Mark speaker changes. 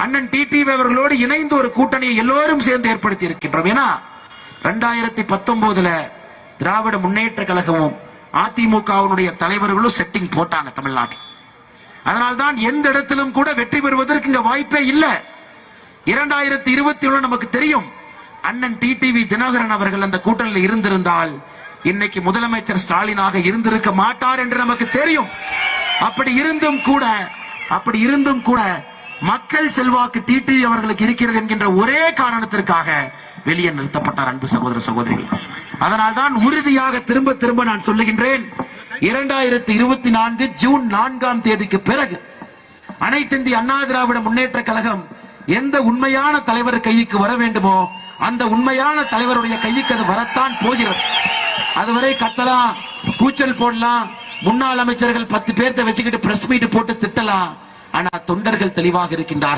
Speaker 1: அண்ணன் டிடிவி அவர்களோடு இணைந்து ஒரு கூட்டணியை எல்லோரும் சேர்ந்து ஏற்படுத்தி இருக்கின்றோம். ஏன்னா 2019 திராவிட முன்னேற்ற கழகமும் அதிமுகவினுடைய தலைவர்களும் செட்டிங் போட்டாங்க தமிழ்நாட்டில். அதனால்தான் எந்த இடத்திலும் கூட வெற்றி பெறுவதற்கு இங்க வாய்ப்பே இல்லை. 2021 நமக்கு தெரியும், அண்ணன் டிடிவி தினகரன் அவர்கள் அந்த கூட்டணியில் இருந்திருந்தால் இன்னைக்கு முதலமைச்சர் ஸ்டாலினாக இருந்திருக்க மாட்டார் என்று நமக்கு தெரியும். அப்படி இருந்தும் கூட மக்கள் செல்வாக்கு டிடிவி அவர்களுக்கு இருக்கிறது என்கின்ற ஒரே காரணத்திற்காக வெளியே நிறுத்தப்பட்டார். அன்பு சகோதர சகோதரிகள், அதனால்தான் உறுதியாக திரும்ப நான் சொல்லுகின்றேன், 2024 ஜூன் 4ஆம் தேதிக்கு பிறகு அனைத்து இந்திய அண்ணா திராவிட முன்னேற்ற கழகம் எந்த உண்மையான தலைவர் கைக்கு வர வேண்டுமோ அந்த உண்மையான தலைவருடைய கைக்கு அது வரத்தான் போகிறது. அதுவரை கத்தலாம், கூச்சல் போடலாம், முன்னாள் அமைச்சர்கள் 10 பேர்த்த வச்சுக்கிட்டு பிரஸ் மீட் போட்டு திட்டலாம். ஆனா தொண்டர்கள் தெளிவாக இருக்கின்றார்கள்.